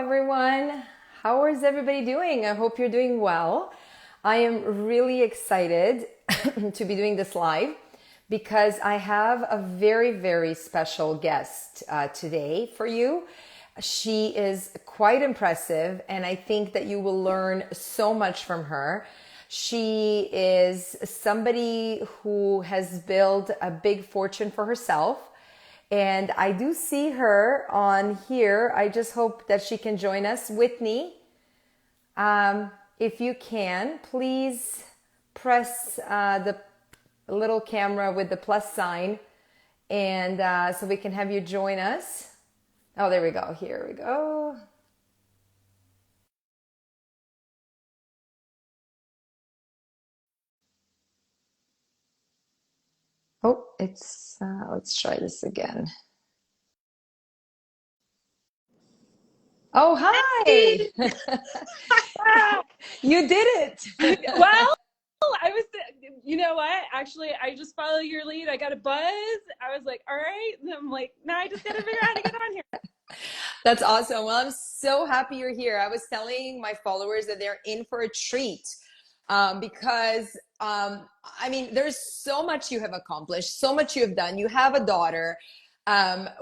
everyone. How is everybody doing? I hope you're doing well. I am really excited to be doing this live because I have a very, very special guest today for you. She is quite impressive, and I think that you will learn so much from her. She is somebody who has built a big fortune for herself. And I do see her on here. I just hope that she can join us. Whitney, if you can, please press the little camera with the plus sign, and so we can have you join us. Oh, there we go. Here we go. Oh, it's, let's try this again. Oh, hi. You did it. Well, I was, you know what? Actually, I just follow your lead. I got a buzz. I was like, all right. And I'm like, now I just got to figure out how to get on here. That's awesome. Well, I'm so happy you're here. I was telling my followers that they're in for a treat because, I mean, there's so much you have accomplished, so much you have done. You have a daughter.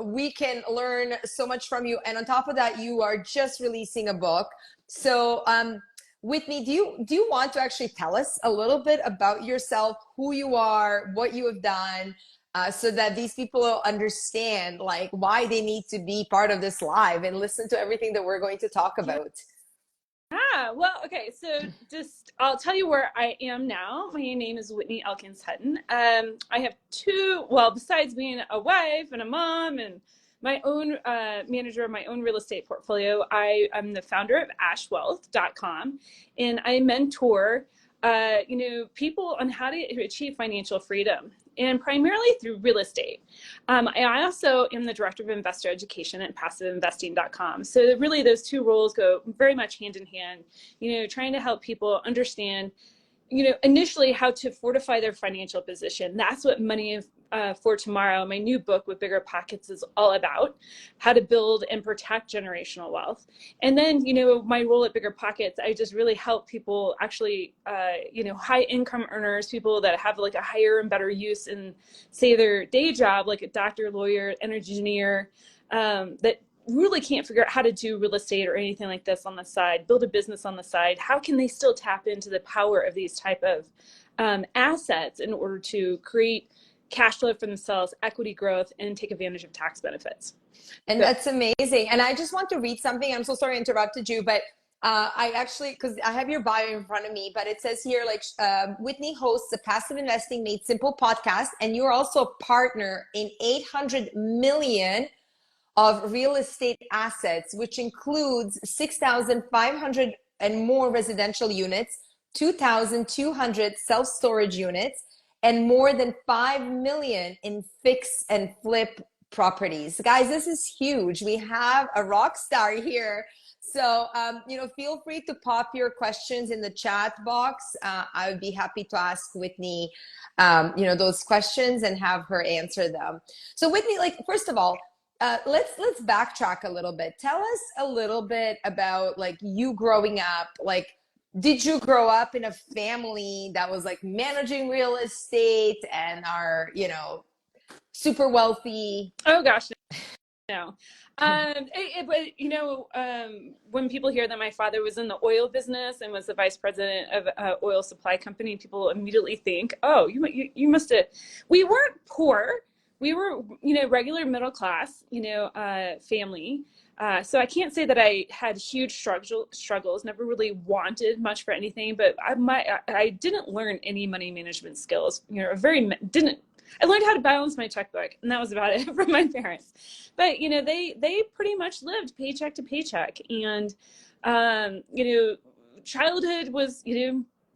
We can learn so much from you. And on top of that, you are just releasing a book. So, Whitney, do you want to actually tell us a little bit about yourself, who you are, what you have done? So that these people will understand like why they need to be part of this live and listen to everything that we're going to talk Yeah. about. Well, okay. So just, I'll tell you where I am now. My name is Whitney Elkins Hutton. I have two, well, besides being a wife and a mom and my own manager of my own real estate portfolio, I am the founder of ashwealth.com, and I mentor people on how to achieve financial freedom, and primarily through real estate. I also am the director of investor education at passiveinvesting.com. So really those two roles go very much hand in hand, trying to help people understand, initially how to fortify their financial position. That's what Money for Tomorrow, my new book with Bigger Pockets, is all about: how to build and protect generational wealth. And then, my role at Bigger Pockets, I just really help people actually, high income earners, people that have like a higher and better use in, say, their day job, like a doctor, lawyer, energy engineer, that really can't figure out how to do real estate or anything like this on the side, build a business on the side. How can they still tap into the power of these type of assets in order to create cash flow for themselves, equity growth, and take advantage of tax benefits? And So, that's amazing. And I just want to read something. I'm so sorry I interrupted you, but I actually, because I have your bio in front of me, but it says here like Whitney hosts a Passive Investing Made Simple podcast, and you're also a partner in 800 million of real estate assets, which includes 6,500 and more residential units, 2,200 self-storage units, and more than 5 million in fix and flip properties. Guys, this is huge. We have a rock star here. So, feel free to pop your questions in the chat box. I would be happy to ask Whitney, those questions and have her answer them. So Whitney, like, first of all, let's backtrack a little bit. Tell us a little bit about like you growing up. Like, did you grow up in a family that was like managing real estate and are, super wealthy? oh gosh, no. When people hear that my father was in the oil business and was the vice president of an oil supply company, people immediately think, oh, you must have. We weren't poor. We were, regular middle class, family. So I can't say that I had huge struggles, never really wanted much for anything, but I didn't learn any money management skills, didn't. I learned how to balance my checkbook, and that was about it from my parents. But they pretty much lived paycheck to paycheck, and childhood was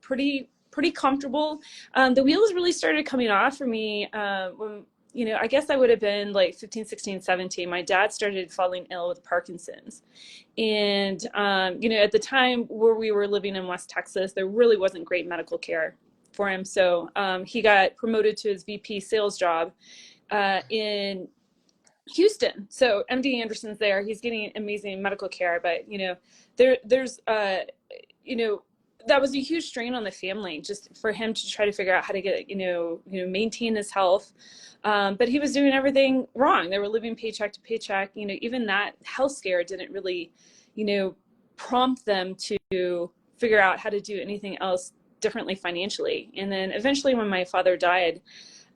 pretty comfortable. The wheels really started coming off for me when I guess I would have been like 15, 16, 17. My dad started falling ill with Parkinson's. And, at the time where we were living in West Texas, there really wasn't great medical care for him. So he got promoted to his VP sales job in Houston. So MD Anderson's there. He's getting amazing medical care, but there's that was a huge strain on the family just for him to try to figure out how to get maintain his health. But he was doing everything wrong. They were living paycheck to paycheck. Even that health scare didn't really, prompt them to figure out how to do anything else differently financially. And then eventually, when my father died,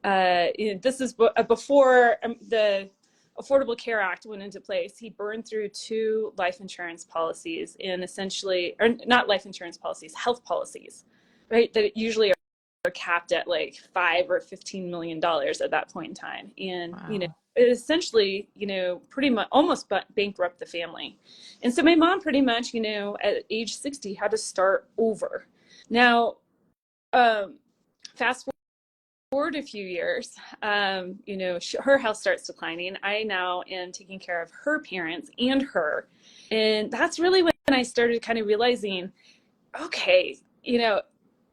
this is before the Affordable Care Act went into place. He burned through 2 life insurance policies, and essentially, or not life insurance policies, health policies, right? That usually are capped at like $5 or $15 million at that point in time. And, Wow. it essentially, pretty much almost bankrupt the family. And so my mom pretty much, at age 60 had to start over. Now, fast forward a few years, her health starts declining. I now am taking care of her parents and her. And that's really when I started kind of realizing, okay,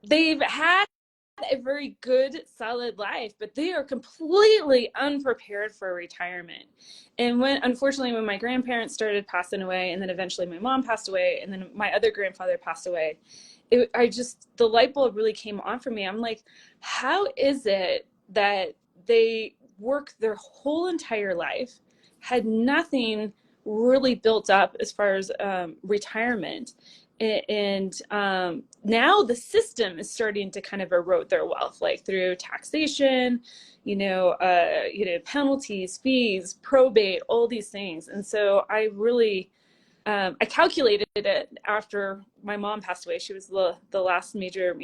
they've had a very good, solid life, but they are completely unprepared for retirement. And unfortunately, when my grandparents started passing away, and then eventually my mom passed away, and then my other grandfather passed away, the light bulb really came on for me. I'm like, how is it that they work their whole entire life, had nothing really built up as far as retirement, and now the system is starting to kind of erode their wealth, like through taxation, penalties, fees, probate, all these things. And so I really I calculated it after my mom passed away. She was the last major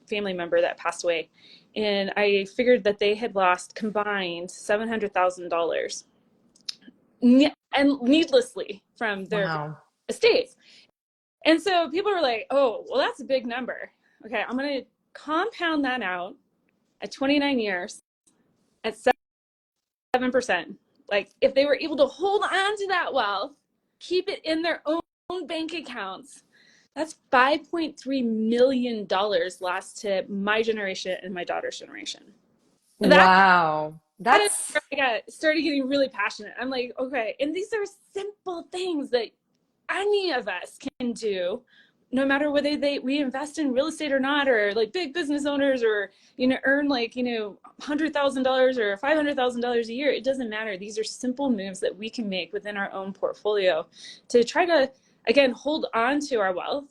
family member that passed away. And I figured that they had lost combined $700,000 and needlessly from their Wow. estates. And so people were like, oh, well, that's a big number. Okay, I'm going to compound that out at 29 years at 7%. Like, if they were able to hold on to that wealth, keep it in their own bank accounts, that's $5.3 million lost to my generation and my daughter's generation. That Wow. is where I started getting really passionate. I'm like, okay, and these are simple things that any of us can do, no matter whether we invest in real estate or not, or like big business owners, or earn like $100,000 or $500,000 a year. It doesn't matter. These are simple moves that we can make within our own portfolio to try to, again, hold on to our wealth,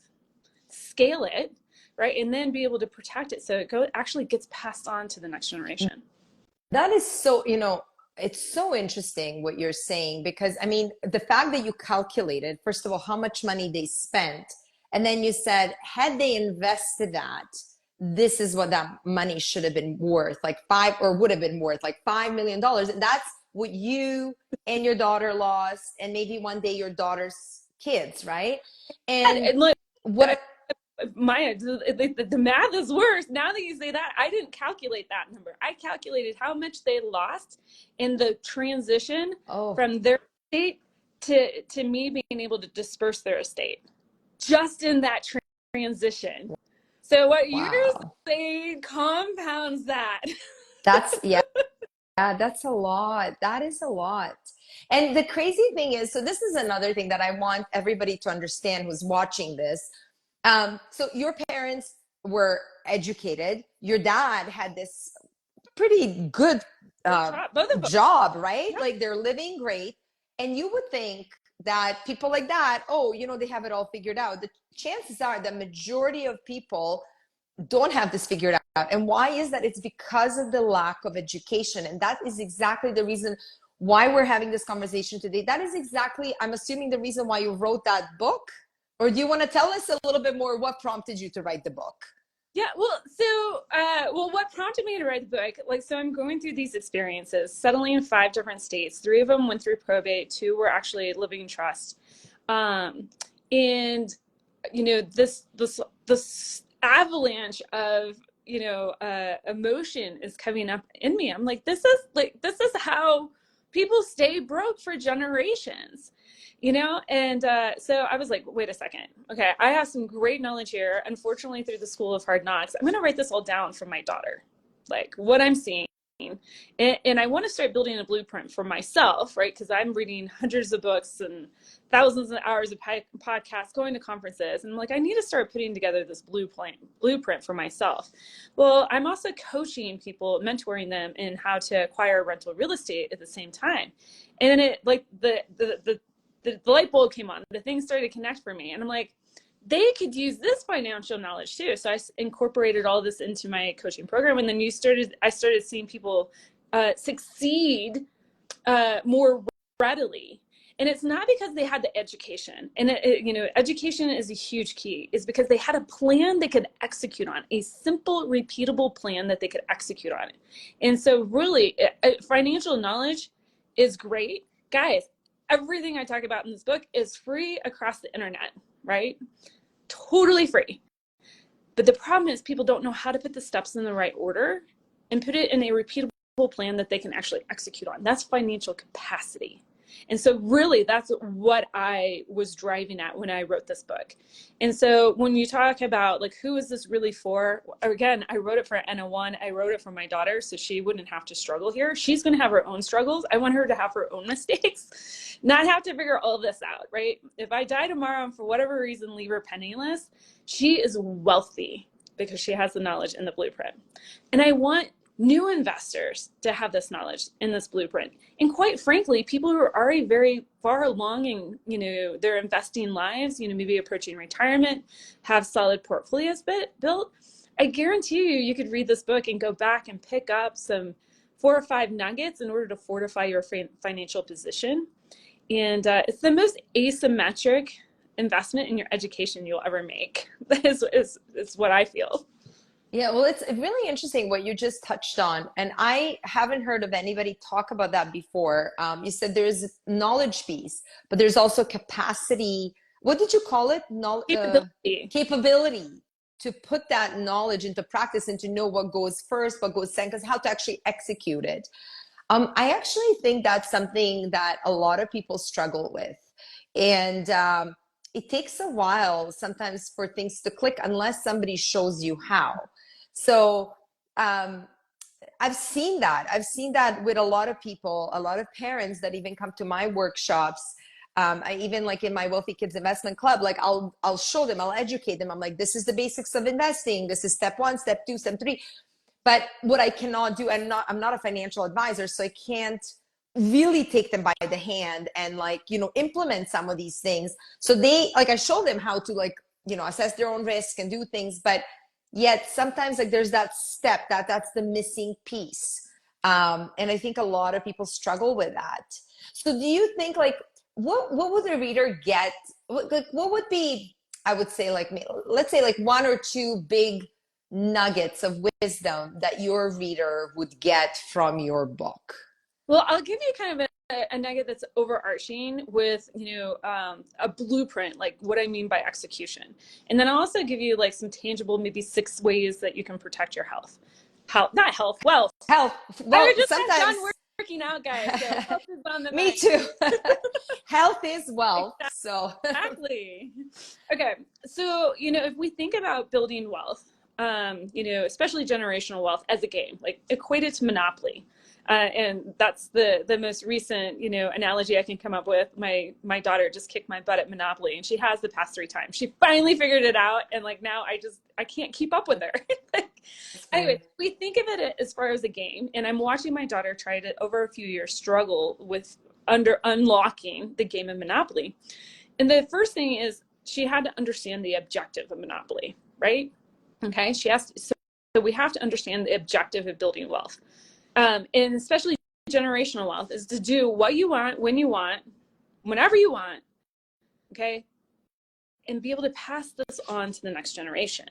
scale it, right, and then be able to protect it so it actually gets passed on to the next generation. That is so, it's so interesting what you're saying, because I mean, the fact that you calculated, first of all, how much money they spent, and then you said, had they invested that, this is what that money should have been worth, like would have been worth like $5 million. And that's what you and your daughter lost, and maybe one day your daughter's kids, right? And And like, what Maya, the math is worse. Now that you say that, I didn't calculate that number. I calculated how much they lost in the transition from their estate to me being able to disperse their estate, just in that transition. So what you're saying compounds that. That's, yeah, that's a lot. That is a lot. And the crazy thing is, so this is another thing that I want everybody to understand who's watching this. So your parents were educated. Your dad had this pretty good job, right? Yeah. Like they're living great. And you would think that people like that, oh, they have it all figured out. The chances are the majority of people don't have this figured out. And why is that? It's because of the lack of education. And that is exactly the reason why we're having this conversation today. That is exactly, I'm assuming, the reason why you wrote that book. Or do you want to tell us a little bit more what prompted you to write the book? Yeah, well, what prompted me to write the book, so I'm going through these experiences, settling in 5 different states. 3 of them went through probate, 2 were actually living in trust. And, this avalanche of, emotion is coming up in me. I'm like, this is how people stay broke for generations. And so I was like, wait a second. Okay, I have some great knowledge here. Unfortunately, through the School of Hard Knocks, I'm going to write this all down for my daughter, like what I'm seeing, And I want to start building a blueprint for myself, right? Because I'm reading hundreds of books and thousands of hours of podcasts, going to conferences, and I'm like, I need to start putting together this blueprint for myself. Well, I'm also coaching people, mentoring them in how to acquire rental real estate at the same time. And then it, like, the light bulb came on, the things started to connect for me, and I'm like, they could use this financial knowledge too. So I incorporated all this into my coaching program, and then I started seeing people succeed more readily. And it's not because they had the education, and education is a huge key. Is because they had a plan they could execute on, a simple, repeatable plan that they could execute on it. And so, really, financial knowledge is great, guys. Everything I talk about in this book is free across the internet, right? Totally free. But the problem is people don't know how to put the steps in the right order and put it in a repeatable plan that they can actually execute on. That's financial capacity. And so really that's what I was driving at when I wrote this book. And so when you talk about, like, who is this really for? Again, I wrote it for N01. I wrote it for my daughter so she wouldn't have to struggle here. She's going to have her own struggles. I want her to have her own mistakes, not have to figure all this out, right? If I die tomorrow and for whatever reason leave her penniless, she is wealthy because she has the knowledge and the blueprint. And I want new investors to have this knowledge in this blueprint. And quite frankly, people who are already very far along in, their investing lives, maybe approaching retirement, have solid portfolios built. I guarantee you could read this book and go back and pick up some 4 or 5 nuggets in order to fortify your financial position. And it's the most asymmetric investment in your education you'll ever make. That is what I feel. Yeah, well, it's really interesting what you just touched on. And I haven't heard of anybody talk about that before. You said there's knowledge piece, but there's also capacity. What did you call it? Capability to put that knowledge into practice and to know what goes first, what goes second, how to actually execute it. I actually think that's something that a lot of people struggle with. And it takes a while sometimes for things to click unless somebody shows you how. So I've seen that with a lot of people, a lot of parents that even come to my workshops. I even, like, in my Wealthy Kids Investment Club, like, I'll show them, I'll educate them. I'm like, this is the basics of investing. This is step 1, step 2, step 3. But what I cannot do, I'm not a financial advisor, so I can't really take them by the hand and, like, implement some of these things. So I show them how to, assess their own risk and do things, but yet sometimes, like, there's that step that's the missing piece. And I think a lot of people struggle with that. So do you think, like, what would a reader get? What would be, I would say, like, let's say, like, 1 or 2 big nuggets of wisdom that your reader would get from your book? Well, I'll give you kind of a nugget that's overarching with, a blueprint, like what I mean by execution. And then I'll also give you, like, some tangible, maybe 6 ways that you can protect your health. Not health, wealth. Health. Well, I just sometimes done working out, guys. So health is on the Me back. too. Health is wealth. So exactly. Okay. So, if we think about building wealth, especially generational wealth as a game, like, equate it to Monopoly. And that's the most recent, analogy I can come up with. My daughter just kicked my butt at Monopoly, and she has the past 3 times. She finally figured it out, and, like, now I can't keep up with her. Anyway, we think of it as far as a game, and I'm watching my daughter try to, over a few years, struggle with unlocking the game of Monopoly. And the first thing is she had to understand the objective of Monopoly, right? Okay, so we have to understand the objective of building wealth. And especially generational wealth is to do what you want, when you want, whenever you want, okay? And be able to pass this on to the next generation,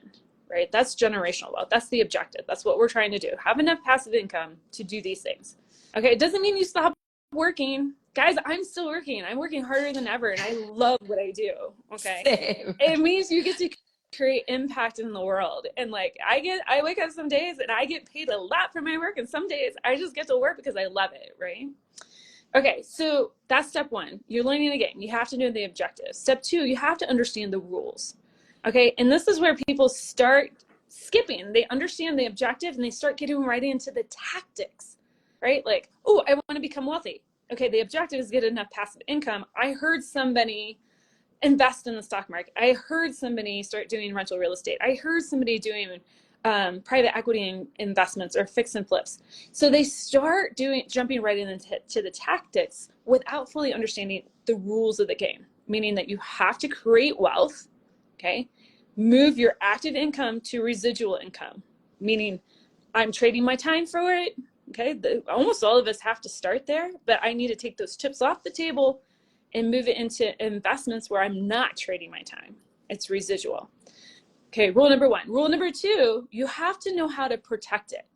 right? That's generational wealth. That's the objective. That's what we're trying to do. Have enough passive income to do these things. Okay, it doesn't mean you stop working. Guys, I'm still working. I'm working harder than ever, and I love what I do, okay? Same. It means you get to create impact in the world. And, like, I wake up some days and I get paid a lot for my work, and some days I just get to work because I love it, right? Okay, so that's step 1. You're learning the game. You have to know the objective. Step 2, you have to understand the rules. Okay, and this is where people start skipping. They understand the objective and they start getting right into the tactics. right? Like, oh, I want to become wealthy. Okay, the objective is get enough passive income. I heard somebody invest in the stock market. I heard somebody start doing rental real estate. I heard somebody doing private equity investments or fix and flips. So they start jumping right into the tactics without fully understanding the rules of the game, meaning that you have to create wealth, okay? Move your active income to residual income, meaning I'm trading my time for it, okay? Almost all of us have to start there, but I need to take those chips off the table and move it into investments where I'm not trading my time. It's residual. Okay, rule number one. Rule number two, you have to know how to protect it.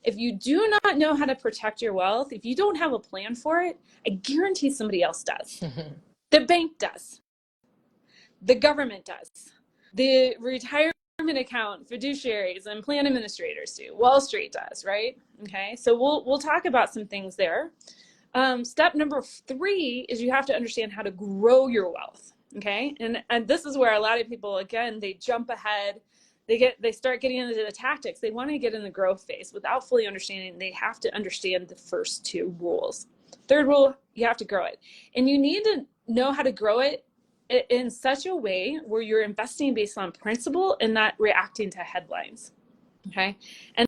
If you do not know how to protect your wealth, if you don't have a plan for it, I guarantee somebody else does. The bank does. The government does. The retirement account fiduciaries and plan administrators do. Wall Street does, right? Okay, so we'll talk about some things there. Step number three is you have to understand how to grow your wealth. Okay. And this is where a lot of people, again, they jump ahead. They start getting into the tactics. They want to get in the growth phase without fully understanding. They have to understand the first two rules. Third rule, you have to grow it. And you need to know how to grow it in such a way where you're investing based on principle and not reacting to headlines. Okay. And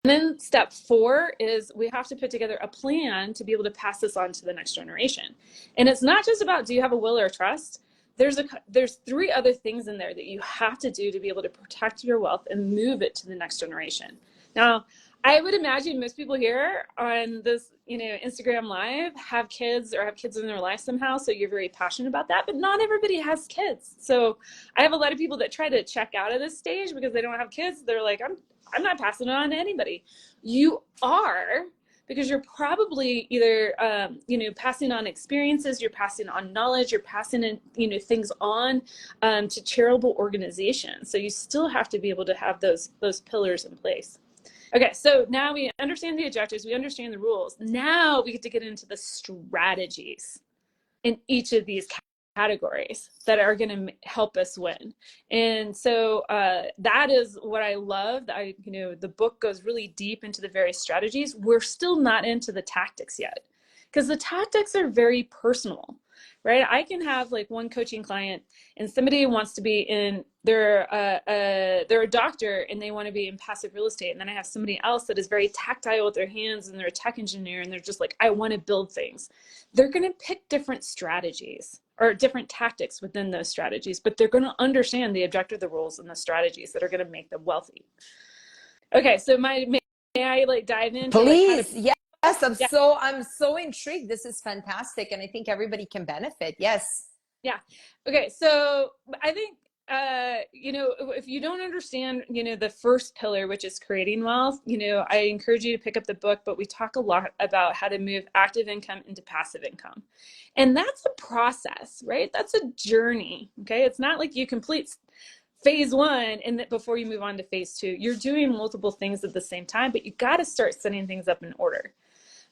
then step four is we have to put together a plan to be able to pass this on to the next generation. And it's not just about, do you have a will or a trust? There's three other things in there that you have to do to be able to protect your wealth and move it to the next generation. Now, I would imagine most people here on this, Instagram Live have kids or have kids in their life somehow. So you're very passionate about that, but not everybody has kids. So I have a lot of people that try to check out of this stage because they don't have kids. They're like, I'm not passing it on to anybody. You are, because you're probably either, passing on experiences, you're passing on knowledge, you're passing in, things on to charitable organizations. So you still have to be able to have those pillars in place. Okay, so now we understand the objectives, we understand the rules. Now we get to get into the strategies in each of these categories that are going to help us win. And so that is what I love. The book goes really deep into the various strategies. We're still not into the tactics yet because the tactics are very personal, right? I can have like one coaching client and somebody wants to be in, they're a doctor and they want to be in passive real estate. And then I have somebody else that is very tactile with their hands and they're a tech engineer and they're just like, I want to build things. They're going to pick different strategies or different tactics within those strategies, but they're going to understand the objective, the rules, and the strategies that are going to make them wealthy. Okay, so may I like dive into Please, yes. I'm Yeah. so intrigued. This is fantastic, and I think everybody can benefit. Yes. Yeah. Okay. So I think, if you don't understand, the first pillar, which is creating wealth, I encourage you to pick up the book, but we talk a lot about how to move active income into passive income. And that's a process, right? That's a journey. Okay. It's not like you complete phase one and that before you move on to phase two, you're doing multiple things at the same time, but you got to start setting things up in order.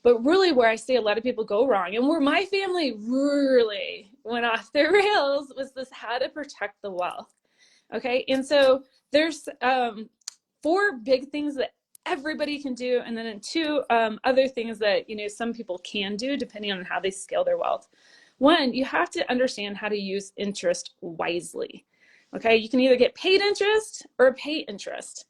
But really where I see a lot of people go wrong and where my family really went off their rails was this how to protect the wealth. Okay. And so there's four big things that everybody can do. And then two other things that, some people can do depending on how they scale their wealth. One, you have to understand how to use interest wisely. Okay. You can either get paid interest or pay interest.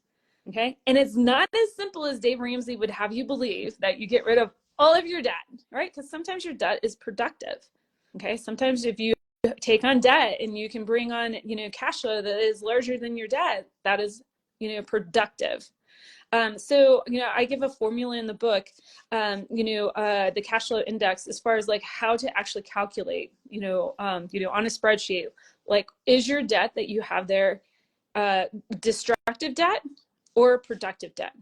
Okay. And it's not as simple as Dave Ramsey would have you believe that you get rid of all of your debt, right? Because sometimes your debt is productive. Okay. Sometimes if you take on debt and you can bring on, cash flow that is larger than your debt, that is, productive. So, I give a formula in the book, the cash flow index as far as like how to actually calculate, on a spreadsheet, like, is your debt that you have there destructive debt or productive debt?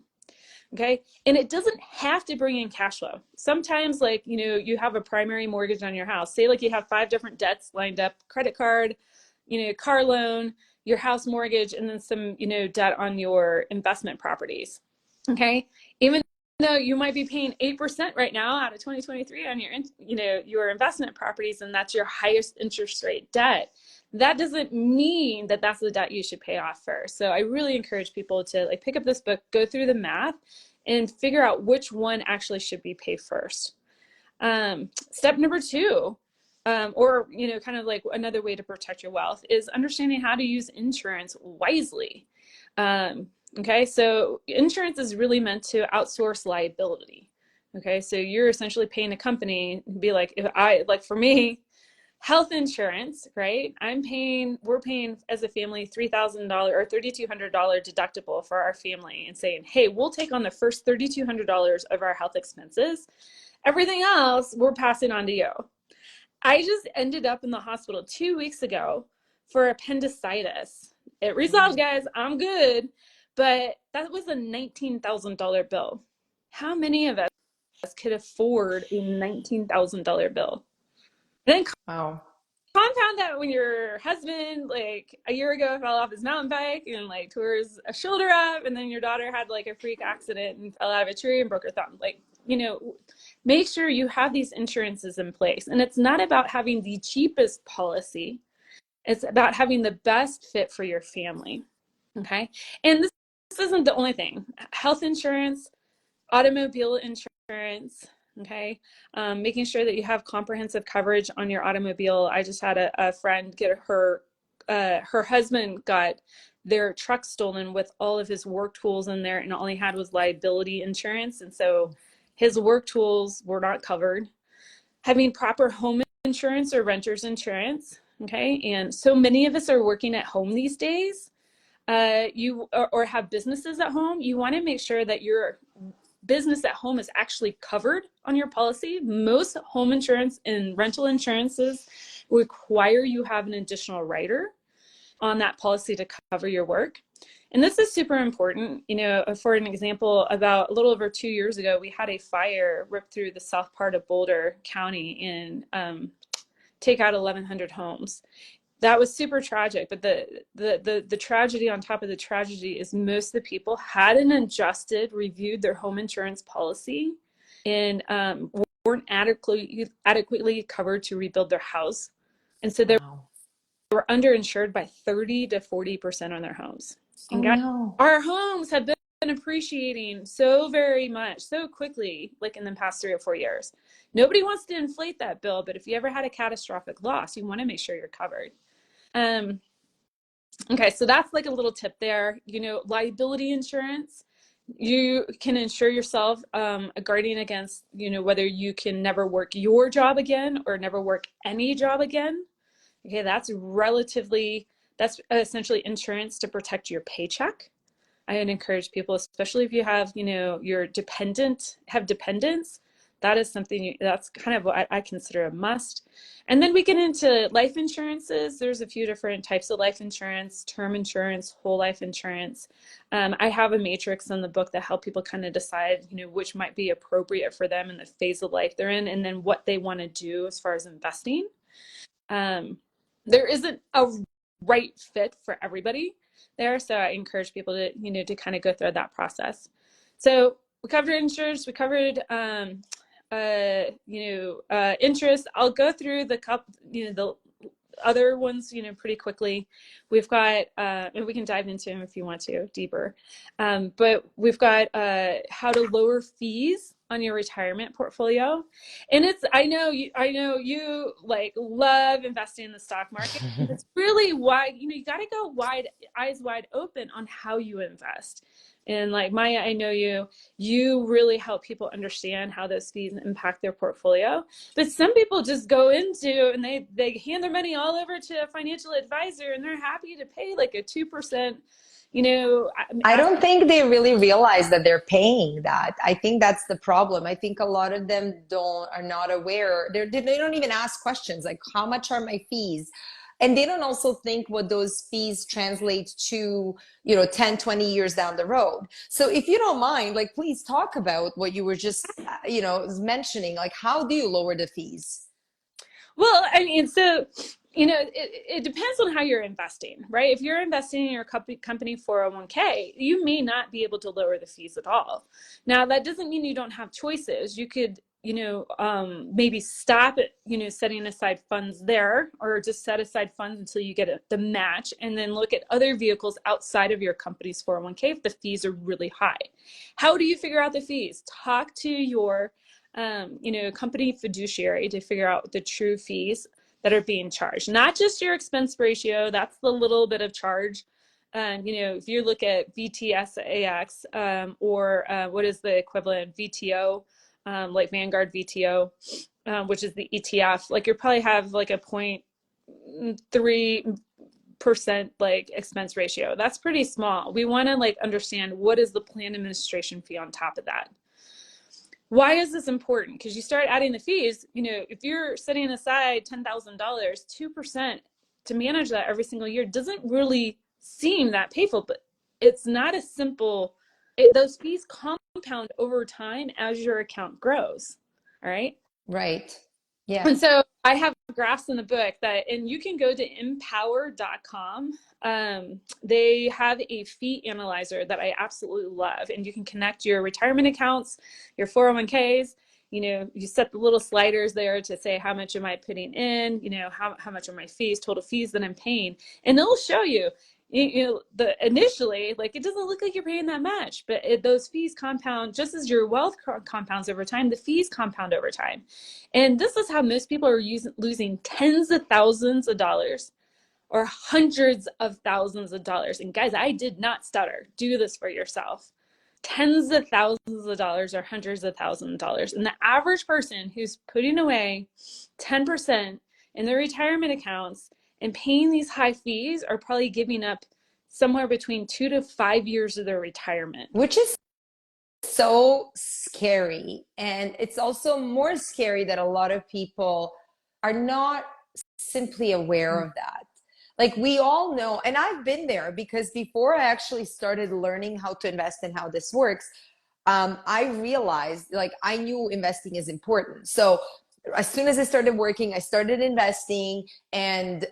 Okay. And it doesn't have to bring in cash flow. Sometimes like, you have a primary mortgage on your house. Say like you have 5 different debts lined up, credit card, car loan, your house mortgage, and then some, debt on your investment properties. Okay. Even though you might be paying 8% right now out of 2023 on your investment properties, and that's your highest interest rate debt, that doesn't mean that that's the debt you should pay off first. So I really encourage people to like pick up this book, go through the math, and figure out which one actually should be paid first. Step number two, or, you know, kind of like another way to protect your wealth is understanding how to use insurance wisely. Okay, so insurance is really meant to outsource liability. Okay, so you're essentially paying a company to be like, if I, like for me, health insurance, right? We're paying as a family $3,000 or $3,200 deductible for our family and saying, hey, we'll take on the first $3,200 of our health expenses. Everything else, we're passing on to you. I just ended up in the hospital 2 weeks ago for appendicitis. It resolved, guys. I'm good. But that was a $19,000 bill. How many of us could afford a $19,000 bill? And then Wow. compound that when your husband, like a year ago, fell off his mountain bike and like tore a shoulder up, and then your daughter had like a freak accident and fell out of a tree and broke her thumb. Like, you know, make sure you have these insurances in place. And it's not about having the cheapest policy, it's about having the best fit for your family. Okay. And this isn't the only thing. Health insurance, automobile insurance, okay, making sure that you have comprehensive coverage on your automobile. I just had a friend get her husband got their truck stolen with all of his work tools in there, and all he had was liability insurance, and so his work tools were not covered. Having proper home insurance or renter's insurance, okay, and so many of us are working at home these days, or have businesses at home. You want to make sure that your business at home is actually covered on your policy. Most home insurance and rental insurances require you have an additional rider on that policy to cover your work. And this is super important. You know, for an example, about a little over 2 years ago, we had a fire rip through the south part of Boulder County and take out 1,100 homes. That was super tragic, but the tragedy on top of the tragedy is most of the people hadn't reviewed their home insurance policy, and weren't adequately covered to rebuild their house, and so they were underinsured by 30 to 40% on their homes. And guys, our homes have been appreciating so very much, so quickly, like in the past 3 or 4 years. Nobody wants to inflate that bill, but if you ever had a catastrophic loss, you want to make sure you're covered. Okay, so that's like a little tip there. You know, liability insurance, you can insure yourself guarding against, you know, whether you can never work your job again or never work any job again. Okay, that's essentially insurance to protect your paycheck. I would encourage people, especially if you have, you know, have dependents, that is something that's kind of what I consider a must. And then we get into life insurances. There's a few different types of life insurance: term insurance, whole life insurance. I have a matrix in the book that help people kind of decide, you know, which might be appropriate for them in the phase of life they're in, and then what they want to do as far as investing. There isn't a right fit for everybody there, so I encourage people to, you know, to kind of go through that process. So we covered insurance, we covered interest. I'll go through the other ones, you know, pretty quickly. We've got and we can dive into them if you want to deeper, but we've got how to lower fees on your retirement portfolio. And I know you like love investing in the stock market. It's really wide, you know, you got to go eyes wide open on how you invest. And like Maya, I know you really help people understand how those fees impact their portfolio. But some people just go into and they hand their money all over to a financial advisor, and they're happy to pay like a 2%. You know, I don't think they really realize that they're paying that. I think that's the problem. I think a lot of them are not aware. They don't even ask questions like, how much are my fees? And they don't also think what those fees translate to, you know, 10, 20 years down the road. So if you don't mind, like, please talk about what you were just, you know, mentioning, like, how do you lower the fees? Well, I mean, so, you know, it depends on how you're investing, right? If you're investing in your company 401k, you may not be able to lower the fees at all. Now, that doesn't mean you don't have choices. You could maybe stop at, setting aside funds there, or just set aside funds until you get the match, and then look at other vehicles outside of your company's 401k if the fees are really high. How do you figure out the fees? Talk to your, company fiduciary to figure out the true fees that are being charged, not just your expense ratio. That's the little bit of charge. If you look at VTSAX, or what is the equivalent, VTO, like Vanguard VTO, which is the ETF, like you probably have like a 0.3% like expense ratio. That's pretty small. We want to like understand what is the plan administration fee on top of that. Why is this important? Because you start adding the fees, if you're setting aside $10,000, 2% to manage that every single year doesn't really seem that painful, but it's not as simple. Those fees compound over time as your account grows. All right. Right. Yeah. And so I have graphs in the book and you can go to empower.com. They have a fee analyzer that I absolutely love, and you can connect your retirement accounts, your 401ks. You set the little sliders there to say, how much am I putting in? How much are my fees, total fees that I'm paying? And it'll show you, initially, like, it doesn't look like you're paying that much, but those fees compound just as your wealth compounds over time. The fees compound over time. And this is how most people are losing tens of thousands of dollars or hundreds of thousands of dollars. And guys, I did not stutter. Do this for yourself. Tens of thousands of dollars or hundreds of thousands of dollars. And the average person who's putting away 10% in their retirement accounts and paying these high fees are probably giving up somewhere between 2 to 5 years of their retirement. Which is so scary. And it's also more scary that a lot of people are not simply aware of that. Like, we all know, and I've been there, because before I actually started learning how to invest and how this works, I realized, like, I knew investing is important. So as soon as I started working, I started investing, and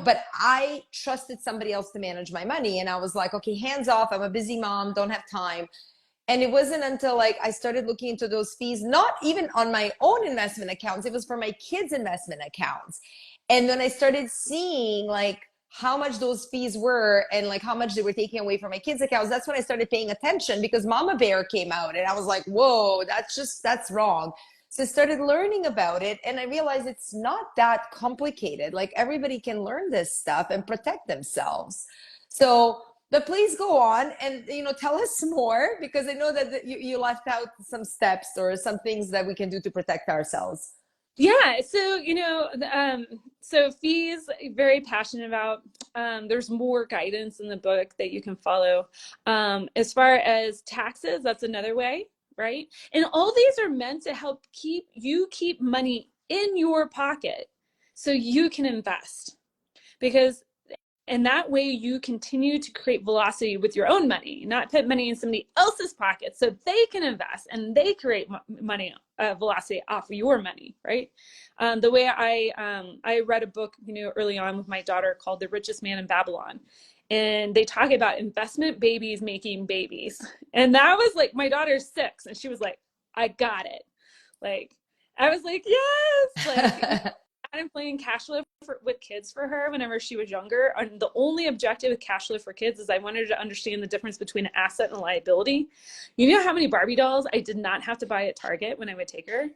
but I trusted somebody else to manage my money. And I was like, okay, hands off. I'm a busy mom, don't have time. And it wasn't until like I started looking into those fees, not even on my own investment accounts, it was for my kids' investment accounts. And then I started seeing like how much those fees were and like how much they were taking away from my kids' accounts. That's when I started paying attention, because Mama Bear came out and I was like, whoa, that's wrong. So I started learning about it, and I realized it's not that complicated. Like, everybody can learn this stuff and protect themselves. So, but please go on and tell us more, because I know that you left out some steps or some things that we can do to protect ourselves. Yeah, so so fees, very passionate about. There's more guidance in the book that you can follow. As far as taxes, that's another way, right? And all these are meant to help keep money in your pocket so you can invest, because and that way you continue to create velocity with your own money, not put money in somebody else's pocket so they can invest and they create money, velocity off of your money, right? The way I read a book, early on with my daughter called The Richest Man in Babylon. And they talk about investment babies making babies. And that was like, my daughter's 6 and she was like, I got it. Like, I was like, yes, like, I'm playing cash flow with kids for her whenever she was younger. And the only objective with cash flow for kids is I wanted her to understand the difference between an asset and a liability. You know how many Barbie dolls I did not have to buy at Target when I would take her?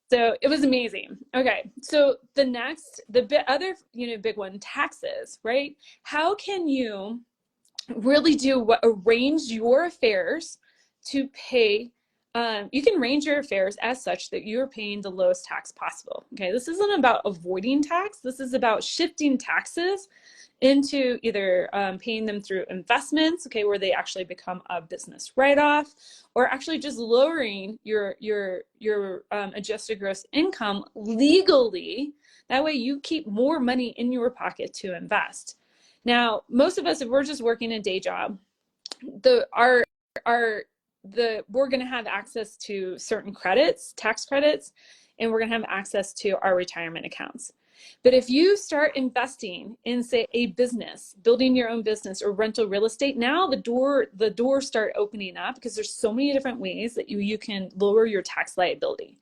So it was amazing. Okay, so the other big one, taxes, right? How can you really arrange your affairs to pay? You can arrange your affairs as such that you're paying the lowest tax possible. Okay, this isn't about avoiding tax. This is about shifting taxes into either paying them through investments, okay, where they actually become a business write-off, or actually just lowering your adjusted gross income legally. That way you keep more money in your pocket to invest. Now, most of us, if we're just working a day job, we're going to have access to certain credits, tax credits, and we're going to have access to our retirement accounts. But if you start investing in, say, a business, building your own business or rental real estate, now the doors start opening up, because there's so many different ways that you can lower your tax liability.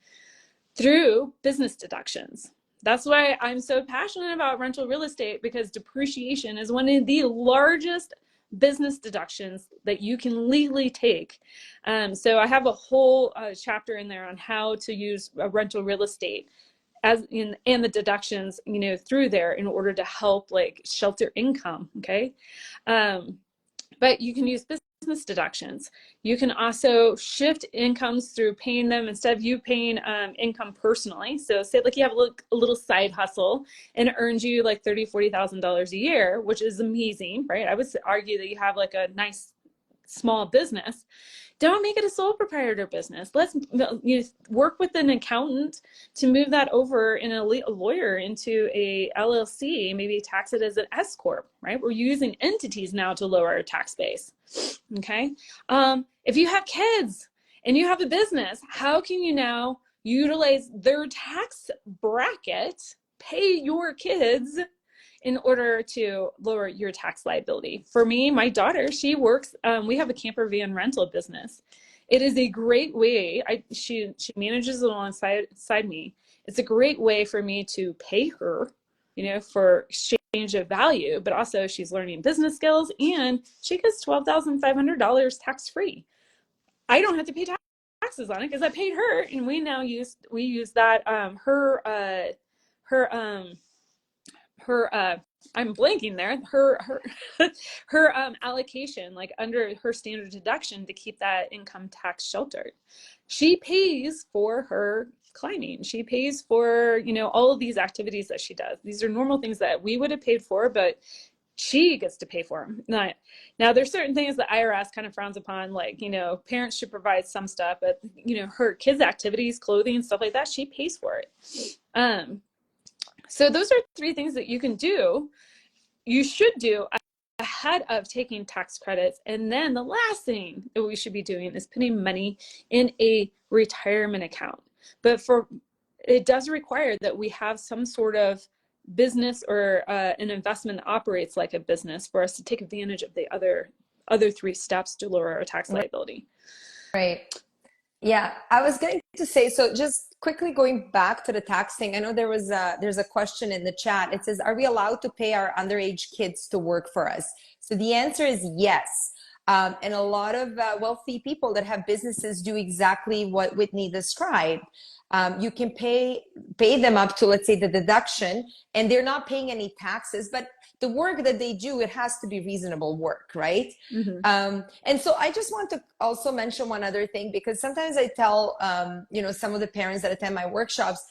through business deductions. That's why I'm so passionate about rental real estate, because depreciation is one of the largest business deductions that you can legally take. So I have a whole chapter in there on how to use rental real estate as in, and the deductions, through there in order to help like shelter income. Okay. But you can use business deductions. You can also shift incomes through paying them instead of you paying income personally. So say like you have a little side hustle and it earns you like $30,000-$40,000 a year, which is amazing, right? I would argue that you have like a nice small business. Don't make it a sole proprietor business. Let's work with an accountant to move that over in a lawyer into a LLC, maybe tax it as an S corp, right? We're using entities now to lower our tax base. Okay. If you have kids and you have a business, how can you now utilize their tax bracket, pay your kids in order to lower your tax liability? For me, my daughter, she works, we have a camper van rental business. It is a great way, she manages it alongside me. It's a great way for me to pay her, for exchange of value, but also she's learning business skills and she gets $12,500 tax free. I don't have to pay taxes on it because I paid her, and we use that, I'm blanking there, her allocation, like under her standard deduction, to keep that income tax sheltered. She pays for her climbing. She pays for, all of these activities that she does. These are normal things that we would have paid for, but she gets to pay for them. Now there's certain things the IRS kind of frowns upon, like, parents should provide some stuff, but, her kids' activities, clothing, stuff like that, she pays for it. So those are 3 things that you can do, you should do ahead of taking tax credits. And then the last thing that we should be doing is putting money in a retirement account. But it does require that we have some sort of business or an investment that operates like a business for us to take advantage of the other 3 steps to lower our tax liability. Right. Yeah, I was going to say, so just quickly going back to the tax thing, I know there's a question in the chat. It says, are we allowed to pay our underage kids to work for us? So the answer is yes. And a lot of wealthy people that have businesses do exactly what Whitney described. You can pay them up to, let's say, the deduction, and they're not paying any taxes, but the work that they do, it has to be reasonable work, right? Mm-hmm. And so I just want to also mention one other thing, because sometimes I tell, some of the parents that attend my workshops,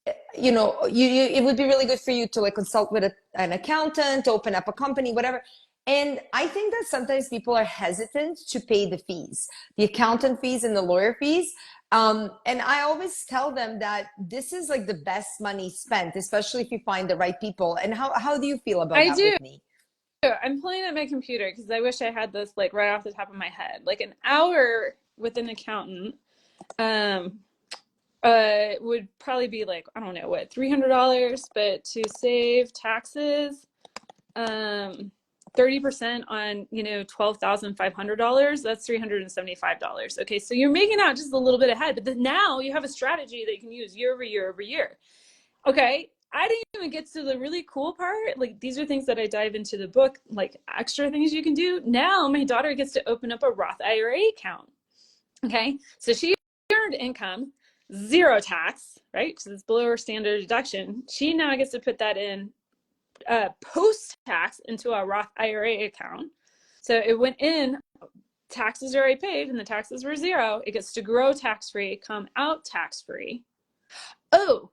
it would be really good for you to like consult with an accountant, open up a company, whatever. And I think that sometimes people are hesitant to pay the fees, the accountant fees and the lawyer fees. And I always tell them that this is like the best money spent, especially if you find the right people. And how do you feel about that, Whitney? I'm pulling up my computer because I wish I had this like right off the top of my head. Like an hour with an accountant would probably be like, I don't know what, $300, but to save taxes 30% on, $12,500, that's $375. Okay, so you're making out just a little bit ahead, but then now you have a strategy that you can use year over year over year. Okay, I didn't even get to the really cool part. Like, these are things that I dive into the book, like extra things you can do. Now my daughter gets to open up a Roth IRA account. Okay, so she earned income, 0 tax, right? Because it's below her standard deduction. She now gets to put that in post-tax into a Roth IRA account. So it went in, taxes are already paid, and the taxes were 0. It gets to grow tax-free, come out tax-free. Oh,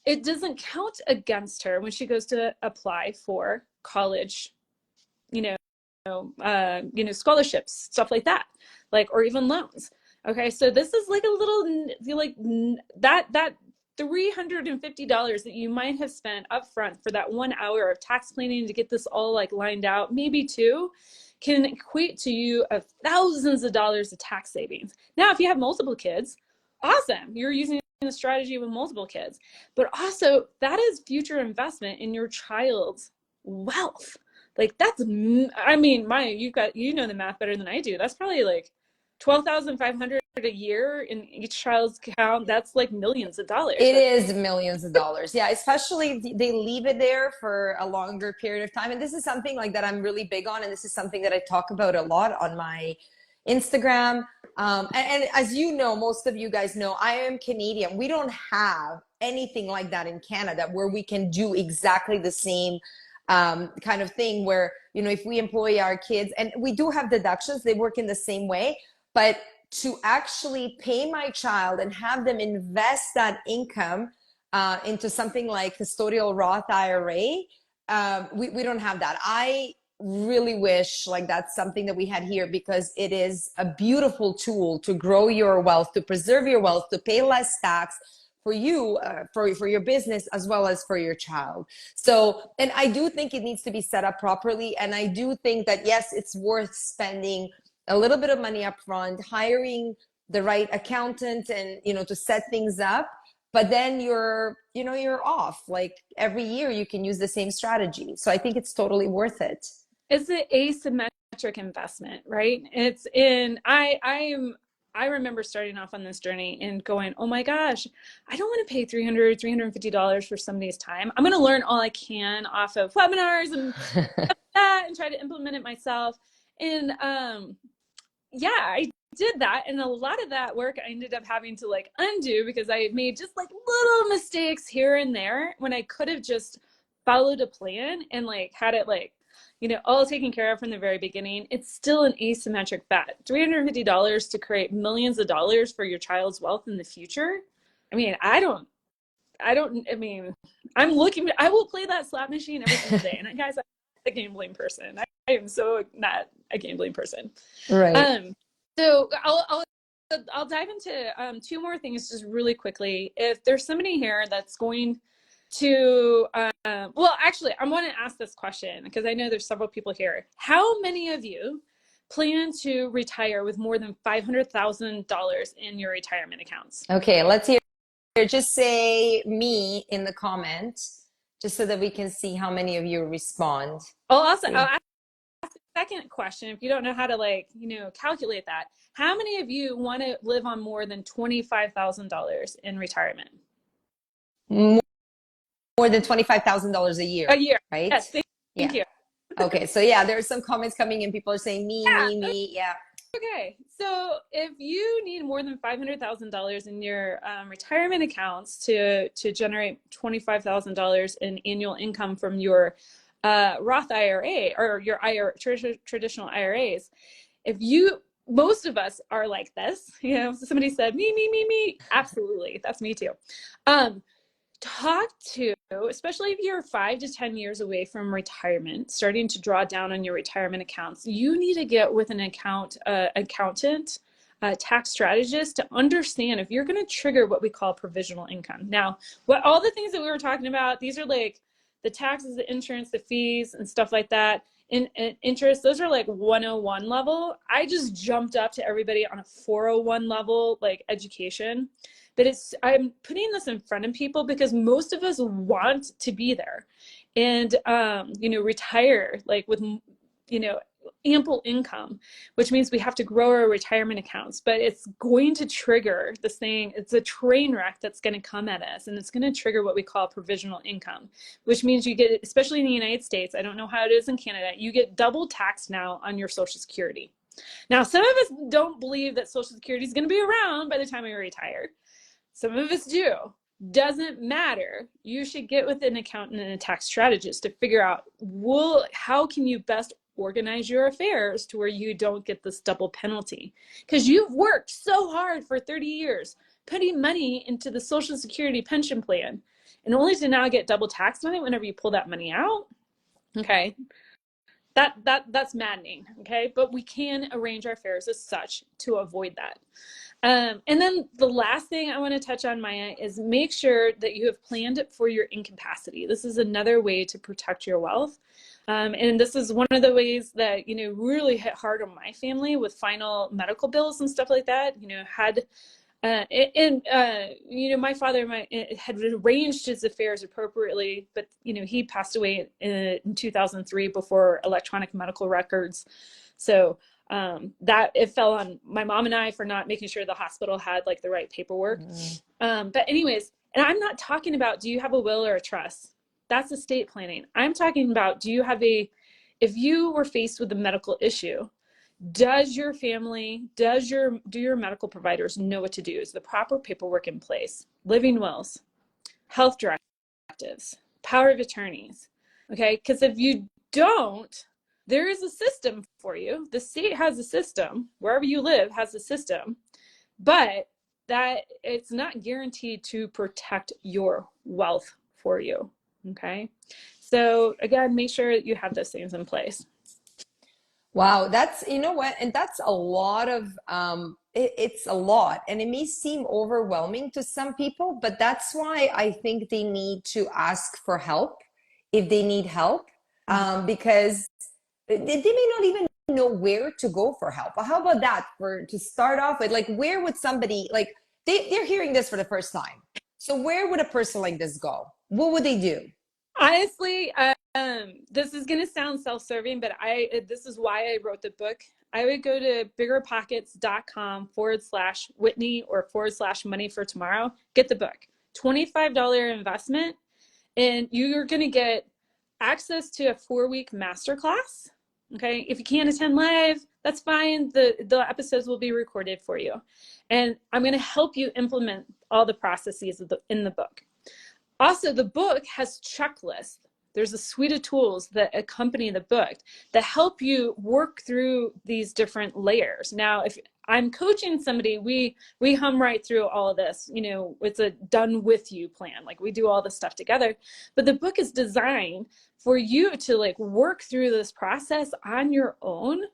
it doesn't count against her when she goes to apply for college, scholarships, stuff like that, or even loans. Okay, so this is like a little, like that $350 that you might have spent up front for that 1 hour of tax planning to get this all like lined out, maybe 2, can equate to you of thousands of dollars of tax savings. Now, if you have multiple kids, awesome, you're using the strategy with multiple kids, but also that is future investment in your child's wealth. Like that's, I mean, you know the math better than I do. That's probably like $12,500 a year in each child's account, that's like millions of dollars. It is millions of dollars. Yeah, especially if they leave it there for a longer period of time. And this is something like that I'm really big on. And this is something that I talk about a lot on my Instagram. And as you know, most of you guys know, I am Canadian. We don't have anything like that in Canada where we can do exactly the same kind of thing where, you know, if we employ our kids, and we do have deductions, they work in the same way, but to actually pay my child and have them invest that income into something like custodial Roth IRA, we don't have that. I really wish like that's something that we had here, because it is a beautiful tool to grow your wealth, to preserve your wealth, to pay less tax for you, for your business, as well as for your child. So, and I do think it needs to be set up properly. And I do think that, yes, it's worth spending a little bit of money up front, hiring the right accountant and, you know, to set things up. But then you're off. Like every year you can use the same strategy. So I think it's totally worth it. It's an asymmetric investment, right? It's in, I remember starting off on this journey and going, oh my gosh, I don't want to pay $350 for somebody's time. I'm going to learn all I can off of webinars and that and try to implement it myself. And yeah, I did that. And a lot of that work I ended up having to like undo, because I made just like little mistakes here and there when I could have just followed a plan and like had it like, you know, all taken care of from the very beginning. It's still an asymmetric bet. $350 to create millions of dollars for your child's wealth in the future. I mean, I'm looking, I will play that slot machine every single day. And guys, I'm a gambling person. I am so not a gambling person. Right. So I'll dive into two more things just really quickly. If there's somebody here that's going to, well, actually, I want to ask this question because I know there's several people here. How many of you plan to retire with more than $500,000 in your retirement accounts? Okay, let's hear. Just say me in the comments, just so that we can see how many of you respond. I'll ask the second question. If you don't know how to like, you know, calculate that, how many of you want to live on more than $25,000 in retirement? More than $25,000 a year. A year, right? Yes, thank you. Okay, so yeah, there's some comments coming in. People are saying me, me. Yeah. Okay, so if you need more than $500,000 in your retirement accounts to generate $25,000 in annual income from your Roth IRA or your traditional IRAs, most of us are like this. You know, somebody said me. Absolutely, that's me too. Talk to, especially if you're 5 to 10 years away from retirement, starting to draw down on your retirement accounts, you need to get with an accountant, tax strategist to understand if you're going to trigger what we call provisional income. Now, all the things that we were talking about, these are like the taxes, the insurance, the fees, and stuff like that. In interest, those are like 101 level. I just jumped up to everybody on a 401 level, like education. But I'm putting this in front of people because most of us want to be there and, you know, retire like with, you know, ample income, which means we have to grow our retirement accounts, but it's going to trigger this thing. It's a train wreck that's going to come at us, and it's going to trigger what we call provisional income, which means you get, especially in the United States, I don't know how it is in Canada, you get double taxed now on your Social Security. Now, some of us don't believe that Social Security is going to be around by the time we retire. Some of us do. Doesn't matter. You should get with an accountant and a tax strategist to figure out, how can you best organize your affairs to where you don't get this double penalty? Because you've worked so hard for 30 years, putting money into the Social Security pension plan, and only to now get double taxed on it whenever you pull that money out. Okay. That's maddening. Okay. But we can arrange our affairs as such to avoid that. And then the last thing I want to touch on, Maya, is make sure that you have planned it for your incapacity. This is another way to protect your wealth. And this is one of the ways that, you know, really hit hard on my family with final medical bills and stuff like that. You know, you know, my father had arranged his affairs appropriately, but, you know, he passed away in 2003 before electronic medical records. So that it fell on my mom and I for not making sure the hospital had like the right paperwork. But anyways, and I'm not talking about, do you have a will or a trust? That's estate planning. I'm talking about, do you have if you were faced with a medical issue, does your family, do your medical providers know what to do? Is the proper paperwork in place? Living wills, health directives, power of attorneys. Okay, because if you don't, there is a system for you. The state has a system. Wherever you live has a system, but that it's not guaranteed to protect your wealth for you. Okay, so again, make sure you have those things in place. Wow, that's, you know what, and that's a lot of it's a lot, and it may seem overwhelming to some people, but that's why I think they need to ask for help if they need help, because they may not even know where to go for help. How about that, for to start off with, like, where would somebody, like, they're hearing this for the first time, so where would a person like this go? What would they do? Honestly, this is gonna sound self-serving, but this is why I wrote the book. I would go to biggerpockets.com/Whitney or /money for tomorrow. Get the book. $25 investment, and you're gonna get access to a 4-week masterclass. Okay, if you can't attend live, that's fine. The episodes will be recorded for you, and I'm gonna help you implement all the processes in the book. Also, the book has checklists. There's a suite of tools that accompany the book that help you work through these different layers. Now, if I'm coaching somebody, we hum right through all of this. You know, it's a done with you plan. Like, we do all this stuff together. But the book is designed for you to like work through this process on your own,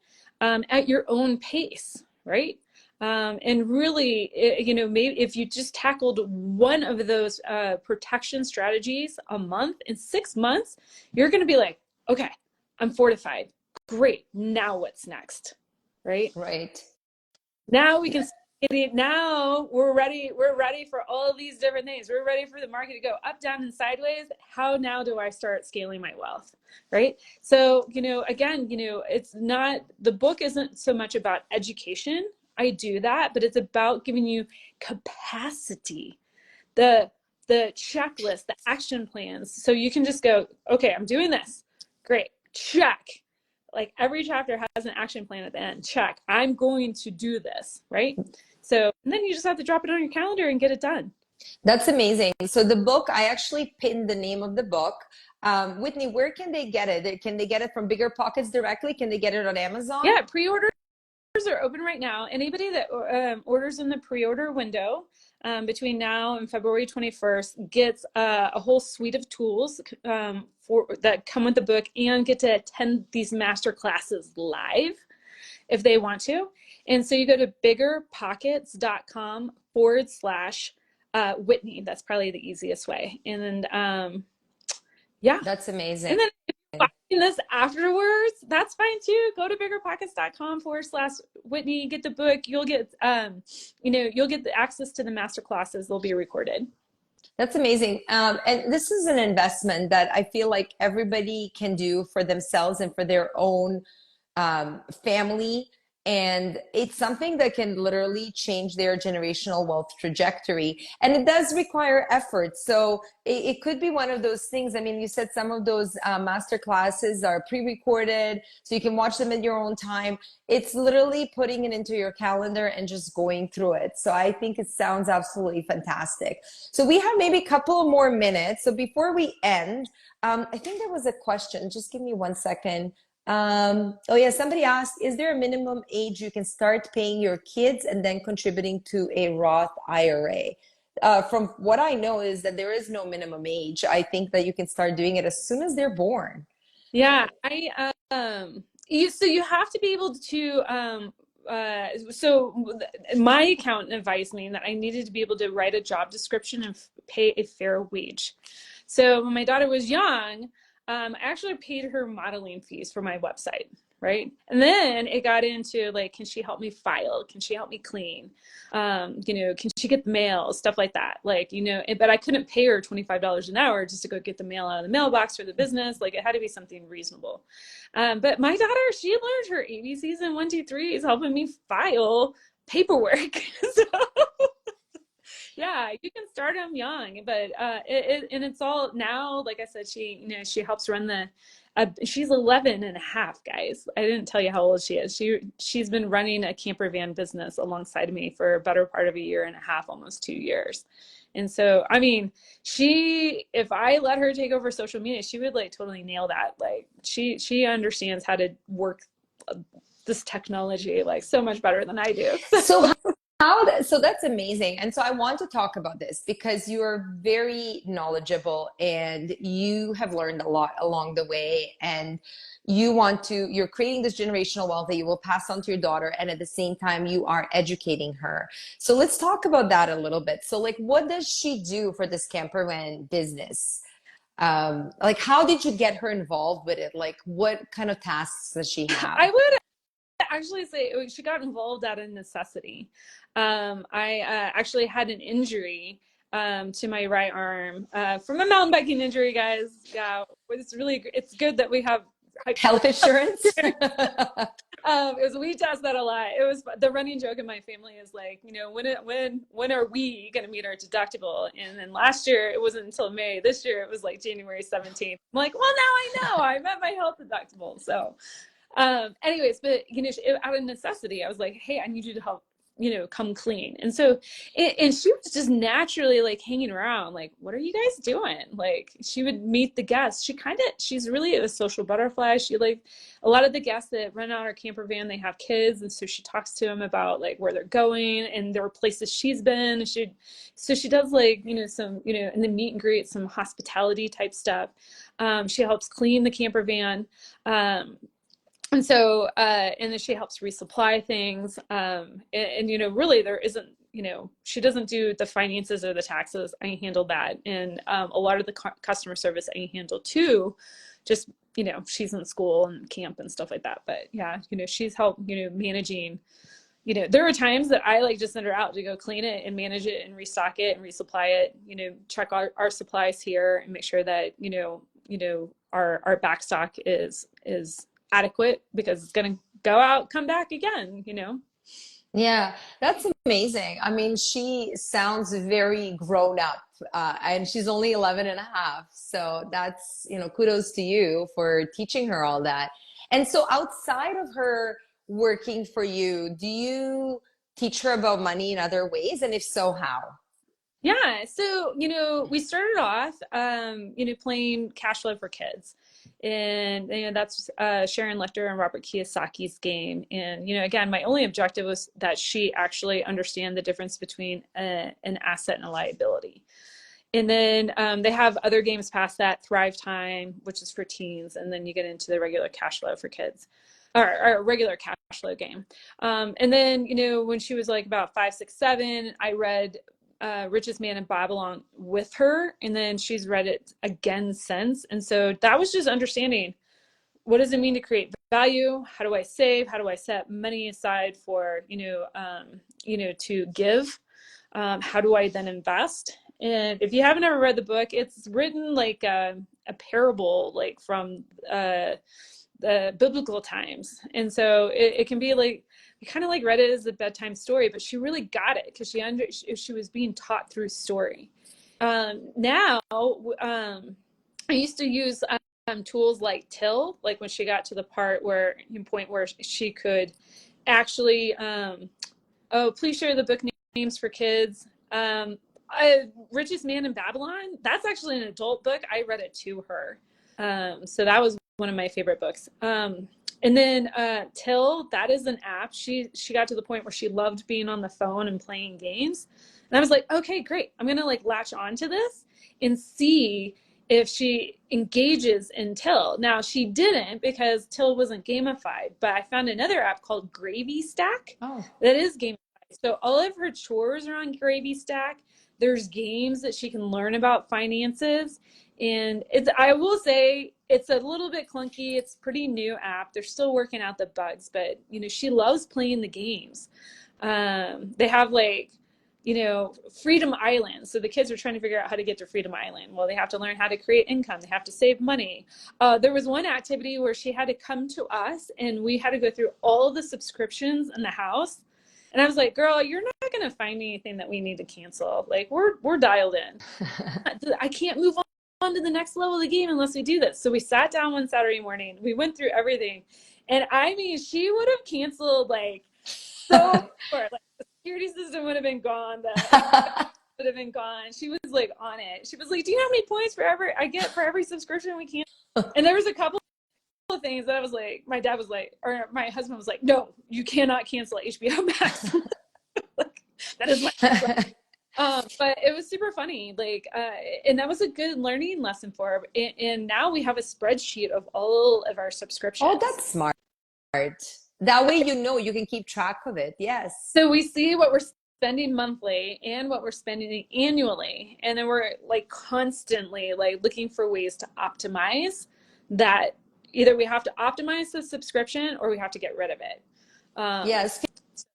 at your own pace, right? And really, you know, maybe if you just tackled one of those protection strategies a month, in 6 months, you're going to be like, okay, I'm fortified. Great. Now what's next? Right? Right. Now we can, now we're ready. We're ready for all of these different things. We're ready for the market to go up, down, and sideways. How now do I start scaling my wealth? Right? So, you know, again, you know, it's not, the book isn't so much about education. I do that, but it's about giving you capacity, the checklist, the action plans. So you can just go, okay, I'm doing this. Great. Check. Like, every chapter has an action plan at the end. Check. I'm going to do this, right? So, and then you just have to drop it on your calendar and get it done. That's amazing. So the book, I actually pinned the name of the book. Whitney, where can they get it? Can they get it from Bigger Pockets directly? Can they get it on Amazon? Yeah, pre-orders are open right now. Anybody that orders in the pre-order window between now and February 21st gets a whole suite of tools that come with the book, and get to attend these master classes live if they want to. And so you go to biggerpockets.com/Whitney. That's probably the easiest way. And then, yeah. That's amazing. And then if you're watching this afterwards, that's fine too. Go to biggerpockets.com/Whitney, get the book. You'll get, you know, you'll get the access to the master classes. They'll be recorded. That's amazing. And this is an investment that I feel like everybody can do for themselves and for their own family. And it's something that can literally change their generational wealth trajectory. And it does require effort. So it could be one of those things. I mean, you said some of those master classes are pre-recorded, so you can watch them at your own time. It's literally putting it into your calendar and just going through it. So I think it sounds absolutely fantastic. So we have maybe a couple more minutes. So before we end, I think there was a question. Just give me 1 second. Oh yeah, somebody asked, is there a minimum age you can start paying your kids and then contributing to a Roth IRA? From what I know is that there is no minimum age. I think that you can start doing it as soon as they're born. Yeah, so you have to be able to, so my accountant advised me that I needed to be able to write a job description and pay a fair wage. So when my daughter was young, I actually paid her modeling fees for my website, right? And then it got into like, can she help me file? Can she help me clean? Can she get the mail? Stuff like that. Like, but I couldn't pay her $25 an hour just to go get the mail out of the mailbox for the business. Like, it had to be something reasonable. But my daughter, she learned her ABCs and 1, 2, 3s helping me file paperwork. So yeah, you can start them young, but and it's all now, like I said, she helps run she's 11 and a half, guys. I didn't tell you how old she is. She's been running a camper van business alongside me for a better part of a year and a half, almost 2 years. And so, I mean, if I let her take over social media, she would like totally nail that. Like she understands how to work this technology like so much better than I do. So so that's amazing. And so I want to talk about this because you're very knowledgeable and you have learned a lot along the way, and you're creating this generational wealth that you will pass on to your daughter, and at the same time you are educating her. So let's talk about that a little bit. So like, what does she do for this camper van business? Like, how did you get her involved with it? Like, what kind of tasks does she have? I would actually say she got involved out of necessity. I actually had an injury to my right arm from a mountain biking injury, guys. Yeah, it's good that we have Health insurance? we test that a lot. It was the running joke in my family is like, when are we going to meet our deductible? And then last year it wasn't until May. This year it was like January 17th. I'm like, well, now I know I met my health deductible. So anyways, but out of necessity, I was like, hey, I need you to help, come clean. And so and she was just naturally like hanging around, like, what are you guys doing? Like, she would meet the guests. She's really a social butterfly. She like a lot of the guests that run out our camper van, they have kids, and so she talks to them about like where they're going, and there were places she's been. So she does like some in the meet and greet, some hospitality type stuff. She helps clean the camper van. And so, and then she helps resupply things. Really there isn't, she doesn't do the finances or the taxes. I handle that. And a lot of the customer service I handle too, just, she's in school and camp and stuff like that. But yeah, she's helped, managing, there are times that I like just send her out to go clean it and manage it and restock it and resupply it, check our supplies here and make sure that, our back stock is adequate, because it's going to go out, come back again. Yeah, that's amazing. I mean, she sounds very grown up, and she's only 11 and a half. So that's, kudos to you for teaching her all that. And so outside of her working for you, do you teach her about money in other ways? And if so, how? Yeah, so we started off playing cash flow for kids, and that's Sharon Lechter and Robert Kiyosaki's game. And again, my only objective was that she actually understand the difference between an asset and a liability. And then they have other games past that, Thrive Time, which is for teens, and then you get into the regular cash flow for kids, or regular cash flow game. And then when she was like about 5, 6, 7, I read Richest Man in Babylon with her, and then she's read it again since. And so that was just understanding, what does it mean to create value? How do I save? How do I set money aside for to give? How do I then invest? And if you haven't ever read the book, it's written like a parable, like from the biblical times. And so it can be like, we kind of like read it as a bedtime story, but she really got it because she was being taught through story. Now, I used to use tools like Till, like when she got to the point where she could actually, oh, please share the book names for kids. Richest Man in Babylon, that's actually an adult book. I read it to her. So that was one of my favorite books. And then Till, that is an app. She got to the point where she loved being on the phone and playing games. And I was like, okay, great. I'm gonna like latch onto this and see if she engages in Till. Now she didn't, because Till wasn't gamified, but I found another app called Gravy Stack that is gamified. So all of her chores are on Gravy Stack. There's games that she can learn about finances. And I will say, it's a little bit clunky. It's a pretty new app. They're still working out the bugs, but she loves playing the games. They have like, Freedom Island. So the kids are trying to figure out how to get to Freedom Island. Well, they have to learn how to create income. They have to save money. There was one activity where she had to come to us and we had to go through all the subscriptions in the house. And I was like, girl, you're not going to find anything that we need to cancel. Like we're dialed in. I can't move on to the next level of the game unless we do this. So we sat down one Saturday morning. We went through everything. And I mean, she would have canceled like so before. Like the security system would have been gone. The would have been gone. She was like on it. She was like, do you know how many points I get for every subscription we can? And there was a couple of things that I was like, my dad was like, or my husband was like, no, you cannot cancel HBO Max. Like, that is my but it was super funny. Like, and that was a good learning lesson for her. And now we have a spreadsheet of all of our subscriptions. Oh, that's smart. That way, you can keep track of it. Yes. So we see what we're spending monthly and what we're spending annually. And then we're like constantly like looking for ways to optimize that. Either we have to optimize the subscription or we have to get rid of it. Yes.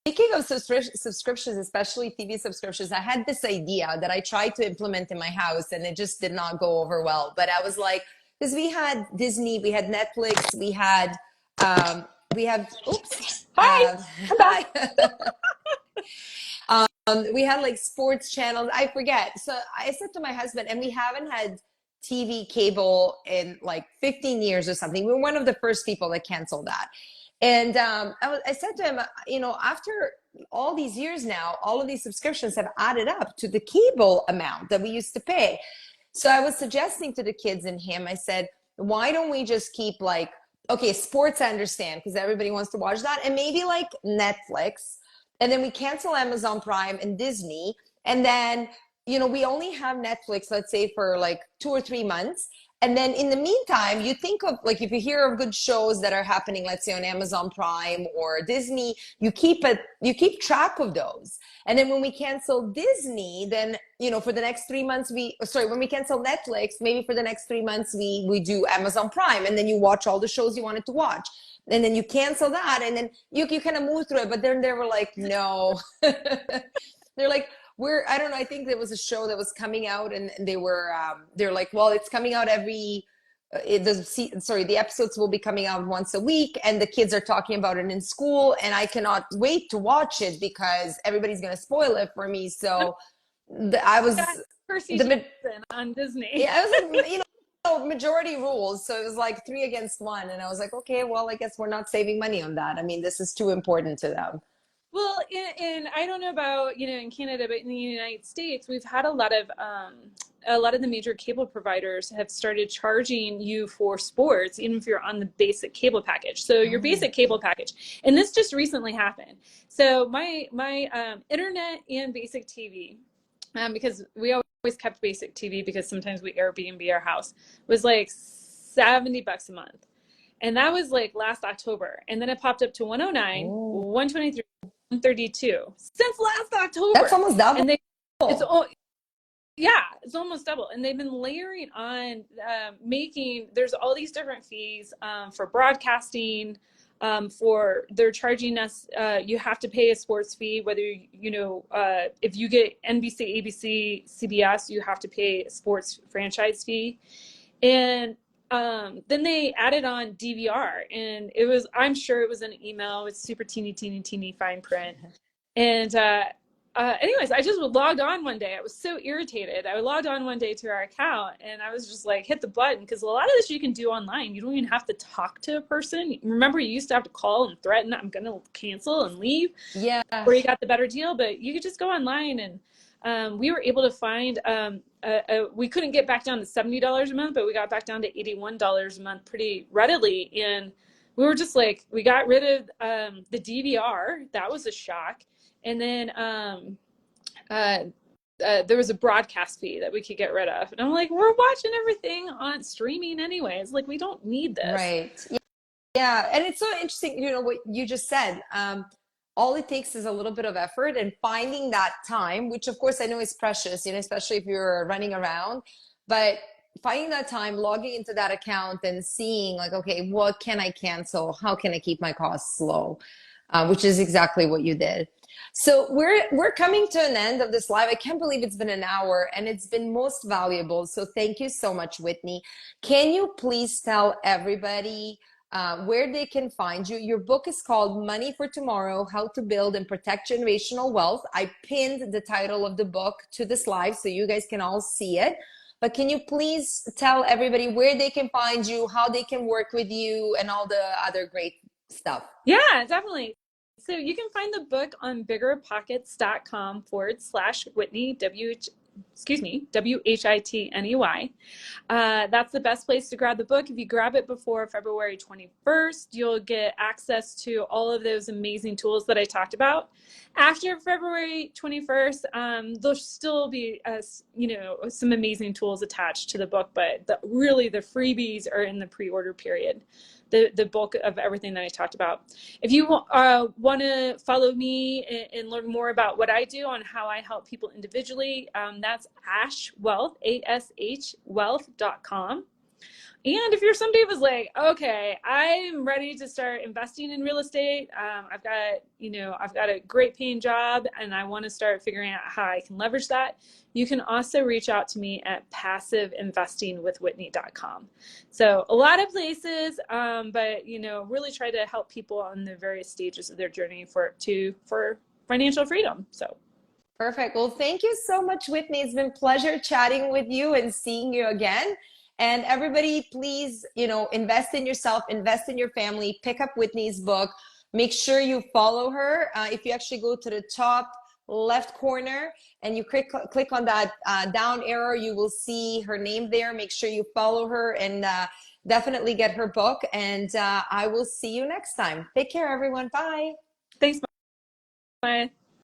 Speaking of subscriptions, especially TV subscriptions, I had this idea that I tried to implement in my house and it just did not go over well. But I was like, because we had Disney, we had Netflix, oops. Hi. Hi. We had like sports channels. I forget. So I said to my husband, and we haven't had TV cable in like 15 years or something. We were one of the first people that canceled that. And I said to him, after all these years now, all of these subscriptions have added up to the cable amount that we used to pay. So I was suggesting to the kids and him, I said, why don't we just keep like, okay, sports I understand because everybody wants to watch that, and maybe like Netflix, and then we cancel Amazon Prime and Disney, and then we only have Netflix, let's say, for like 2 or 3 months. And then in the meantime, you think of like, if you hear of good shows that are happening, let's say on Amazon Prime or Disney, you keep track of those. And then when we cancel Disney, then, for the next 3 months, when we cancel Netflix, maybe for the next 3 months, we do Amazon Prime, and then you watch all the shows you wanted to watch. And then you cancel that, and then you kind of move through it. But then they were like, no. They're like, I don't know, I think there was a show that was coming out, and they're like, well, it's coming out the episodes will be coming out once a week, and the kids are talking about it in school, and I cannot wait to watch it because everybody's going to spoil it for me. So I was Percy Jackson on Disney. Yeah, it was like, majority rules. So it was like 3 against 1. And I was like, okay, well, I guess we're not saving money on that. I mean, this is too important to them. Well, and I don't know about, in Canada, but in the United States, we've had a lot of the major cable providers have started charging you for sports, even if you're on the basic cable package. So your basic cable package, and this just recently happened. So my internet and basic TV, because we always kept basic TV because sometimes we Airbnb our house, was like $70 a month. And that was like last October. And then it popped up to 109, 123. 132 since last October. That's almost double. And it's almost double. And they've been layering on, there's all these different fees for broadcasting. They're charging us. You have to pay a sports fee, whether if you get NBC, ABC, CBS, you have to pay a sports franchise fee, and then they added on DVR, and I'm sure it was an email. It's super teeny fine print. And anyways, I just logged on one day. I was so irritated. I logged on one day to our account, and I was just like, hit the button, because a lot of this you can do online. You don't even have to talk to a person. Remember, you used to have to call and threaten, I'm going to cancel and leave. Yeah. Or you got the better deal, but you could just go online, and we were able to find, we couldn't get back down to $70 a month, but we got back down to $81 a month pretty readily. And we were just like, we got rid of the DVR. That was a shock. And then there was a broadcast fee that we could get rid of. And I'm like, we're watching everything on streaming anyways. Like, we don't need this. Right. Yeah. And it's so interesting, what you just said. All it takes is a little bit of effort and finding that time, which of course I know is precious, especially if you're running around. But finding that time, logging into that account and seeing like, okay, what can I cancel? How can I keep my costs low? Which is exactly what you did. So we're coming to an end of this live. I can't believe it's been an hour and it's been most valuable. So thank you so much, Whitney. Can you please tell everybody where they can find you? Your book is called Money for Tomorrow: How to Build and Protect Generational Wealth. I pinned the title of the book to this live so you guys can all see it. But can you please tell everybody where they can find you, how they can work with you, and all the other great stuff? Yeah, definitely. So you can find the book on biggerpockets.com/Whitney, Whitney. That's the best place to grab the book. If you grab it before February 21st, you'll get access to all of those amazing tools that I talked about. After February 21st, there'll still be, some amazing tools attached to the book, but really the freebies are in the pre-order period. The bulk of everything that I talked about. If you want to follow me and learn more about what I do on how I help people individually, that's Ash Wealth, ASH Wealth.com. And if you're somebody who was like, okay, I'm ready to start investing in real estate. I've got a great paying job and I want to start figuring out how I can leverage that. You can also reach out to me at passiveinvestingwithwhitney.com. So a lot of places, but really try to help people on the various stages of their journey for financial freedom. So. Perfect. Well, thank you so much, Whitney. It's been a pleasure chatting with you and seeing you again. And everybody, please, invest in yourself, invest in your family, pick up Whitney's book. Make sure you follow her. If you actually go to the top left corner and you click on that down arrow, you will see her name there. Make sure you follow her and definitely get her book. And I will see you next time. Take care, everyone. Bye. Thanks, Maya.